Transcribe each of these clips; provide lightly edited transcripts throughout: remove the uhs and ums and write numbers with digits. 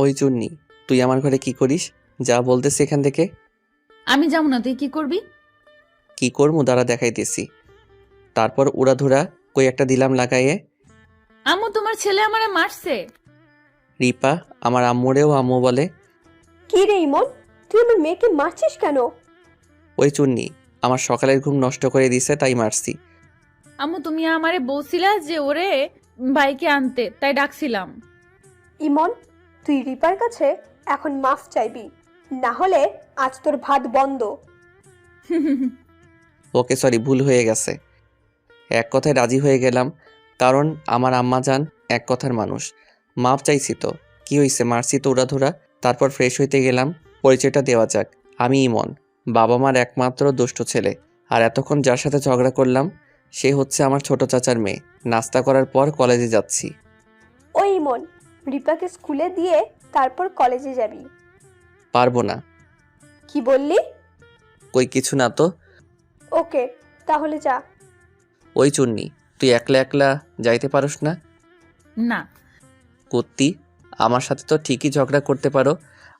ওই চুন্নি, তুই আমার ঘরে কি করিস? যা বলতেছি এখান থেকে। আমি যাবো না, তুই কি করবি? কি করমু দাঁড়া দেখাইতেছি। তারপর উড়াধুরা কই একটা দিলাম লাগাইয়ে। আম্মু, তোমার ছেলে আমারে মারছে। রিপা আমার আম্মুরেও আম্মু বলে। কি রে ইমন, তুই আমার মেয়েকে মারছিস কেন? ওই চুন্নি আমার সকালের ঘুম নষ্ট করে দিছে, তাই মারছি। আম্মু, তুমি আমারে বলছিলা যে ওরে বাইকে আনতে, তাই ডাকছিলাম। ইমন, তুই রিপার কাছে এখন মাফ চাইবি, না হলে আজ তোর ভাত বন্ধ। ওকে সরি, ভুল হয়ে গেছে। এক কথায় রাজি হয়ে গেলাম, কারণ আমার আম্মা জান এক কথার মানুষ। মাপ চাইছি তো কি হইছে, মারছি তো উড়াধুরা। তারপর ফ্রেশ হইতে গেলাম। পরিচয়টা দেওয়া যাক, আমি ইমন, বাবা মার একমাত্র দুষ্ট ছেলে। আর এতক্ষণ যার সাথে ঝগড়া করলাম সে হচ্ছে আমার ছোট চাচার মেয়ে। নাস্তা করার পর কলেজে যাচ্ছি। ওই ইমন, রিপাকে স্কুলে দিয়ে তারপর কলেজে যাবি। পারবো না। কি বললি? কই কিছু না তো। ওকে, তাহলে যা। ওই চুন্নি, তুই একলা একলা যাইতে পারোস না? না। কুত্তি, আমার সাথে তো ঠিকই ঝগড়া করতে পারো,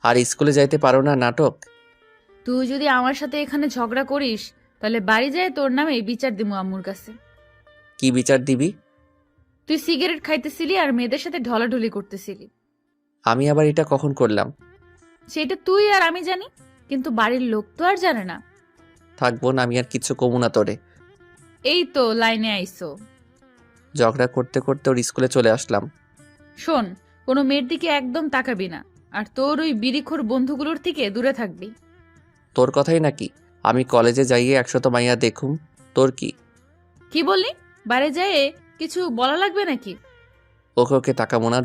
আর স্কুলে যাইতে পারো না, নাটক। তুই যদি আমার সাথে এখানে ঝগড়া করিস তাহলে বাড়ি যায় তোর নামে বিচার দিমু আম্মুর কাছে। কি বিচার দিবি? তুই সিগারেট খাইতেছিলি আর মেয়েদের সাথে ঢলাঢলি করতেছিলি। আমি আবার এটা কখন করলাম? সেটা তুই আর আমি জানি, কিন্তু বাড়ির লোক তো আর জানে না। থাকবো না, আমি আর কিছু কমু না তোরে। এই তো লাইনে আইসো। ঝগড়া করতে করতে ওর স্কুলে চলে আসলাম। শোন, কোনো মেয়ের দিকে একদম তাকাবি না, আর তোর ওই বিড়িখোর বন্ধুগুলোর থেকে দূরে থাকবি। তোর কথাই নাকি আমি কলেজে যাইয়ে 100 মাইয়া দেখুম? তোর কি? কি বললি? বাড়ি যায় কিছু বলা লাগবে নাকি? ওকে ওকে তাকাবো না,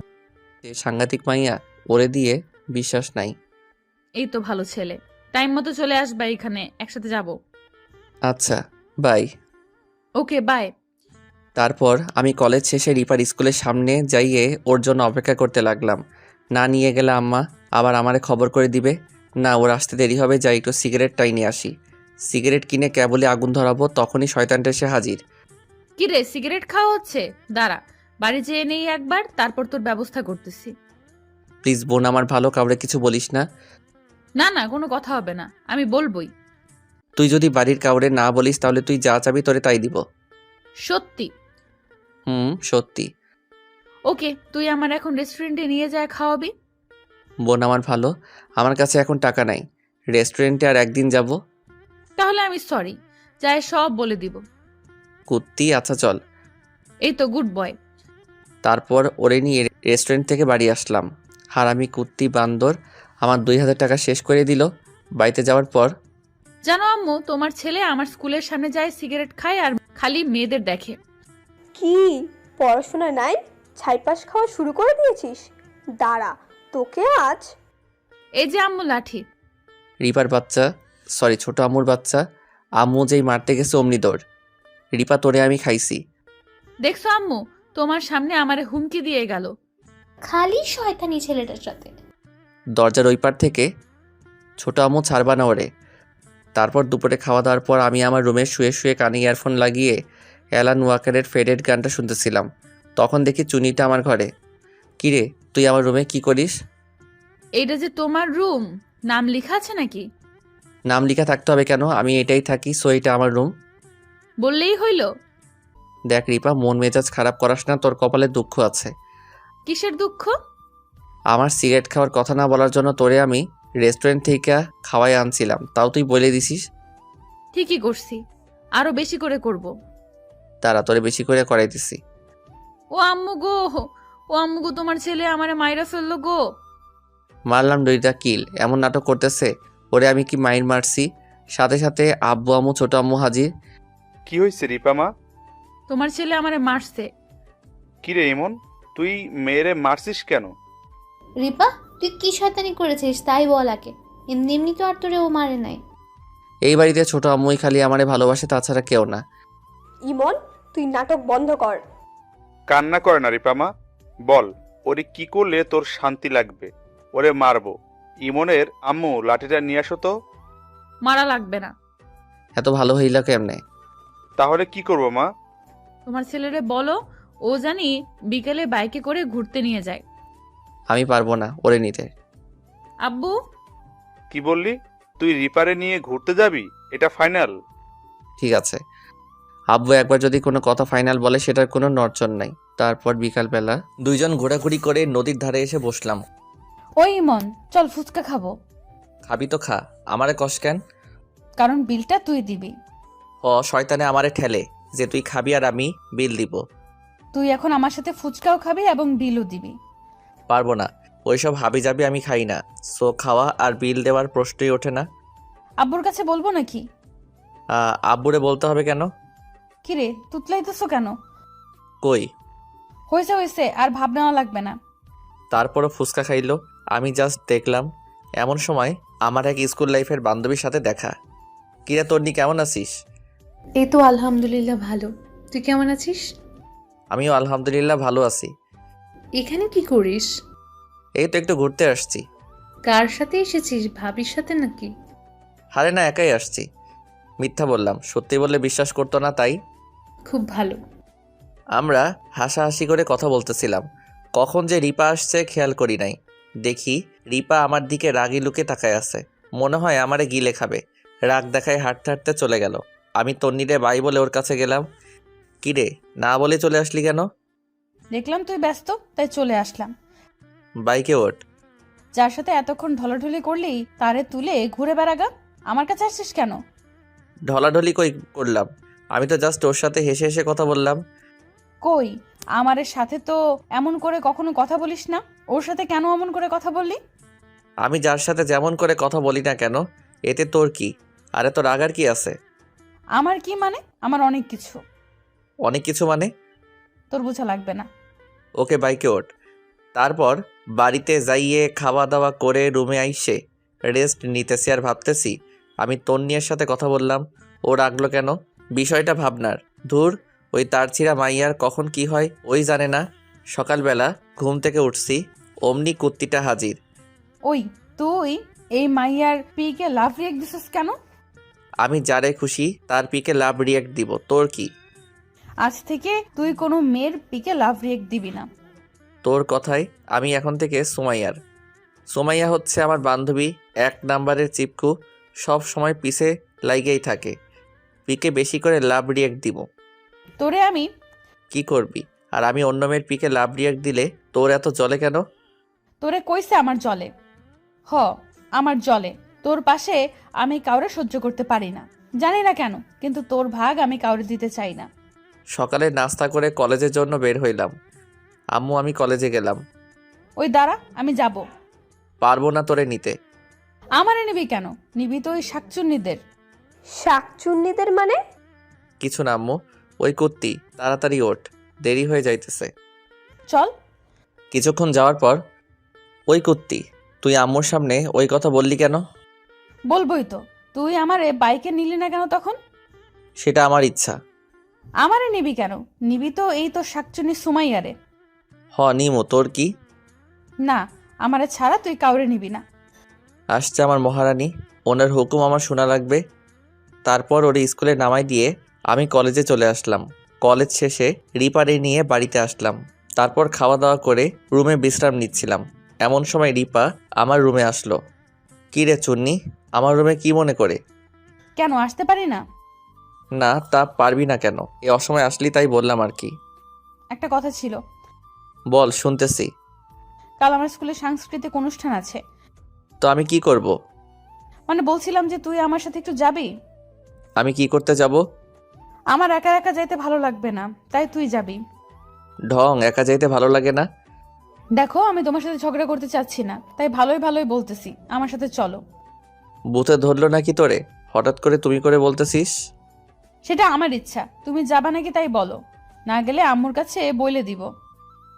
যে সাংঘাতিক মাইয়া, ওরে দিয়ে বিশ্বাস নাই। এই তো ভালো ছেলে, টাইম মতো চলে আসবা, এখানে একসাথে যাব। আচ্ছা, বাই। Okay, by. তারপর আমি কলেজ শেষে রিপার স্কুলের সামনে যাইয়ে ওর জন্য অপেক্ষা করতে লাগলাম। না নিয়ে গেলে আম্মা আবার আমারে খবর করে দিবে। না, ওর আসতে দেরি হবে, যাই একটু সিগারেটটাই নিয়ে আসি। সিগারেট কিনে কেবলই আগুন ধরাবো, তখনই শয়তানটা এসে হাজির। কি রে, সিগারেট খাওয়া হচ্ছে? দাঁড়া, বাড়ি যেয়ে নেই একবার, তারপর তোর ব্যবস্থা করতেছি। প্লিজ বোন, আমার ভালো, কাউরে কিছু বলিস না। না না, কোনো কথা হবে না, আমি বলবোই। তুই যদি বাড়ির কাউরে না বলিস তাহলে তুই যা চাবি তোরে তাই দিব। সত্যি? সত্যি। ওকে, তুই আমার এখন রেস্টুরেন্টে নিয়ে যায় খাওয়াবি। বোন আমার ভালো, আমার কাছে এখন টাকা নাই। রেস্টুরেন্টে আর একদিন যাব। তাহলে আমি সরি, যায় সব বলে দিব। কুত্তি, আচ্ছা চল। এই তো গুড বয়। তারপর ওরে নিয়ে রেস্টুরেন্ট থেকে বাড়ি আসলাম। হারামি কুত্তি বান্দর আমার 2000 টাকা শেষ করে দিল। বাড়িতে যাওয়ার পর জানো আম্মু, তোমার ছেলে আমার স্কুলের সামনে যায়, সিগারেট খায় আর খালি মেয়েদের দেখে। কি, পড়াশোনা নাই, ছাইপাস খাওয়া শুরু করে দিয়েছিস? দাঁড়া, তোকে আজ। এই যে আম্মু লাঠি। রিপার বাচ্চা, সরি ছোট আম্মুর বাচ্চা, আম্মু যেই মারতে গেছে অমনি দৌড়। রিপা তোরে আমি খাইছি। দেখছো আম্মু, তোমার সামনে আমারে হুমকি দিয়ে গেল। খালি শয়তানি ছেলেটার সাথে। দরজার ওই পার থেকে, ছোট আম্মু ছাড়বা না ওরে। তারপর দুপুরে খাওয়া দাওয়ার পর আমি আমার রুমে শুয়ে শুয়ে কানে ইয়ারফোন লাগিয়ে অ্যালান ওয়াকারের ফেডেড গানটা শুনতেছিলাম। তখন দেখি চুনিটা আমার ঘরে। কিরে, তুই আমার রুমে কি করিস? এইটা যে তোমার রুম, নাম লেখা আছে নাকি? নাম লেখা থাকতে হবে কেন? আমি এটাই থাকি, সো এটা আমার রুম। বললেই হইল। দেখ রিপা, মন মেজাজ খারাপ করাস না, তোর কপালে দুঃখ আছে। কিসের দুঃখ? আমার সিগারেট খাওয়ার কথা না বলার জন্য তোরে আমি রেস্টুরেন্ট থেকে খাওয়াই আনছিলাম, তাও তুই বলে দিছিস। ঠিকই করছি, আরো বেশি করে করব। তারা তোরে বেশি করে করাইতেছি। ও আম্মু গো, ও আম্মু গো, তোমার ছেলে আমারে মাইরা ফেললো গো। মারলাম ডইটা কিল, এমন নাটক করতেছে। ওরে আমি কি মাইর মারছি? সাথে সাথে আব্বু আম্মু ছোট আম্মু হাজির। কি হয়েছে রিপা মা? তোমার ছেলে আমারে মারছে। কিরে এমন, তুই মেয়েরে মারছিস কেন? রিপা, তুই কি শয়তানি করেছিস তাই বল আগে। এমনি এমনি তো আর তোরে ও মারে নাই। এই বাড়িতে ছোট আম্মুই খালি আমারে ভালোবাসে, তাছাড়া কেউ না। ইমন, তুই নাটক বন্ধ কর। কান্না করে না রিপা মা, বল ওরে কি করলে তোর শান্তি লাগবে? ওরে মারবো। ইমনের আম্মু লাঠিটা নিয়ে আসো তো। মারা লাগবে না। এত ভালো হইলা কেমনে? তাহলে কি করবো মা? তোমার ছেলেরে বলো ও জানি বিকেলে বাইকে করে ঘুরতে নিয়ে যায়। আমি পারবো না ওরে নিতে। আব্বু, কি বললি? তুই রিপারে নিয়ে ঘুরতে যাবি? এটা ফাইনাল? ঠিক আছে। আব্বু একবার যদি কোনো কথা ফাইনাল বলে সেটার কোনো নড়চড় নাই। তারপর বিকালবেলা দুইজন ঘোরাঘুরি করে নদীর ধারে এসে বসলাম। ওই ইমন, চল ফুচকা খাবো। খাবি তো খা, আমারে কস কেন? কারণ বিলটা তুই দিবি। শয়তানে আমারে ঠেলে যে তুই খাবি আর আমি বিল দিব। তুই এখন আমার সাথে ফুচকাও খাবি এবং বিলও দিবি। পারবো না, ওইসব হাবি যাবি আমি খাই না। সো খাওয়া আর বিল দেওয়ার প্রশ্নই ওঠে না। আব্বুর কাছে বলবো নাকি? আব্বুরে বলতে হবে কেন? কিরে, তুতলাইতেছো কেন? কই? হয়েছে হয়েছে, আর ভাব নেওয়া লাগবে না। তারপরও ফুচকা খাইলো। আমি জাস্ট দেখলাম। এমন সময় আমার এক স্কুল লাইফের বান্ধবীর সাথে দেখা। কিরা তন্নি, কেমন আছিস? এই তো আলহামদুলিল্লাহ ভালো। তুই কেমন আছিস? আমিও আলহামদুলিল্লাহ ভালো আছি। এখানে কি করিস? এই তো একটু ঘুরতে আসছি। কার সাথে এসেছিস? ভাবির সাথে নাকি? হারে না, একাই আসছি। মিথ্যা বললাম, সত্যি বললে বিশ্বাস করতো না, তাই। খুব ভালো। আমরা হাসাহাসি করে কথা বলতেছিলাম। কখন যে রিপা আসছে খেয়াল করি নাই। দেখি রিপা আমার দিকে রাগি লুকে তাকায় আছে। মনে হয় আমারে গিলে খাবে। রাগ দেখায় হাঁটতে হাঁটতে চলে গেল। আমি তন্নিরে বাই বলে ওর কাছে গেলাম। কিরে, না বলে চলে আসলি কেন? দেখলাম তুই ব্যস্ত, তাই চলে আসলাম। বাইকে ওঠ। যার সাথে এতক্ষণ ঢলাঢলি করলি তারে তুলে ঘুরে বেড়াগা। আমার কাছে আসছিস কেন? ঢলাঢলি কই করলাম? আমি তো জাস্ট ওর সাথে হেসে হেসে কথা বললাম। কই, আমারের সাথে তো এমন করে কখনো কথা বলিস না। ওর সাথে কেন এমন করে কথা বললি? আমি যার সাথে যেমন করে কথা বলি না কেন, এতে তোর কি? আরে তোর রাগার কি আছে? আমার কি মানে? আমার অনেক কিছু। অনেক কিছু মানে? তোর বোঝা লাগবে না। ওকে, বাইকে ওঠ। তারপর বাড়িতে যাইয়ে খাওয়া দাওয়া করে রুমে আইসে রেস্ট নিতেছি আর ভাবতেছি আমি তন্নির সাথে কথা বললাম, ও রাগলো কেন? বিষয়টা ভাবনার। ধুর, ওই তার ছিঁড়া মাইয়ার কখন কি হয় ওই জানে না। সকালবেলা ঘুম থেকে উঠছি, অমনি কুত্তিটা হাজির। ওই, তুই এই মাইয়ার পিকে লাভ রিয়েক্ট দিছিস কেন? আমি যারে খুশি তার পিকে লাভ রিয়াক্ট দিব, তোর কি? আজ থেকে তুই কোনো মেয়ের পিকে লাভ রিয়েক্ট দিবি না। তোর কথায় আমি এখন থেকে সুমাইয়ার। সুমাইয়া হচ্ছে আমার বান্ধবী, 1 নাম্বারের চিপকু। সব সময় পিছে লাইগেই থাকে। পিকে বেশি করে লাভ রিয়াক্ট দিব। তোরে আমি কি করবি? আর আমি অন্য মেয়ের পিকে লাভ রিয়াক্ট দিলে তোর এত জলে কেন? তোরে কইছে আমার জলে। হ, আমার জলে। তোর পাশে আমি কাউরে সহ্য করতে পারি না। জানি না কেন, কিন্তু তোর ভাগ আমি কাউরে দিতে চাই না। সকালে নাস্তা করে কলেজের জন্য বের হইলাম। আম্মু, আমি কলেজে গেলাম। ওই দাঁড়া, আমি যাব। পারবো না তোরে নিতে। আমারে নিবি কেন? নিবি তো ওই শাকচুন্নিদের। শাকচুন্নিদের মানে? কিছু না আম্মু, ওই কুত্তি। তাড়াতাড়ি ওঠ, দেরি হয়ে যাইতেছে। চল। কিছুক্ষণ যাওয়ার পর, ওই কুত্তি, তুই আম্মুর সামনে ওই কথা বললি কেন? বলবোই তো। তুই আমারে বাইকে নিলি না কেন তখন? সেটা আমার ইচ্ছা। আমারে নিবি কেন? নিবি তো এই তোর শাকচুন্নি সুমাইয়ারে। নিমো, তোর কি? না, আমারে ছাড়া তুই কাউরে নিবি না। আসছে আমার মহারানী, ওনার হুকুম আমার শোনা লাগবে। তারপর ওর স্কুলে নামাই দিয়ে আমি কলেজে চলে আসলাম। কলেজ শেষে রিপারে নিয়ে বাড়িতে আসলাম। তারপর খাওয়া দাওয়া করে রুমে বিশ্রাম নিচ্ছিলাম। এমন সময় রিপা আমার রুমে আসলো। কী রে চুন্নি, আমার রুমে কি মনে করে? কেন আসতে পারি না? না, তা পারবি না কেন? এই অসময় আসলি তাই বললাম আর কি। একটা কথা ছিল। বল, শুনতেছি। কাল আমার স্কুলে সাংস্কৃতিক অনুষ্ঠান আছে। তো আমি কি করব? মানে বলছিলাম যে তুই আমার সাথে একটু যাবি। আমি কি করতে যাব? আমার একা একা যাইতে ভালো লাগবে না, তাই তুই যাবি। ঢং, একা যাইতে ভালো লাগে না। দেখো, আমি তোমার সাথে ঝগড়া করতে চাচ্ছি না, তাই ভালোই ভালোই বলতেছি, আমার সাথে চলো। বুথে ধরলো নাকি তোরে? হঠাৎ করে তুমি করে বলতেছিস। সেটা আমার ইচ্ছা, তুমি যাবা নাকি তাই বলো। না গেলে আম্মুর কাছে বলে দিব।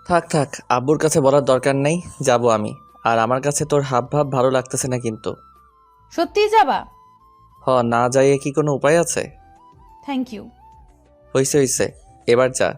থাক থাক, আব্বুর কাছে বলার দরকার নেই, যাব আমি। আর আমার কাছে তোর হাব ভাব ভালো লাগতেছে না কিন্তু। সত্যিই যাবা? না যাইয়ে কি কোনো উপায় আছে? Thank you. হইছে হইছে, এবার যা।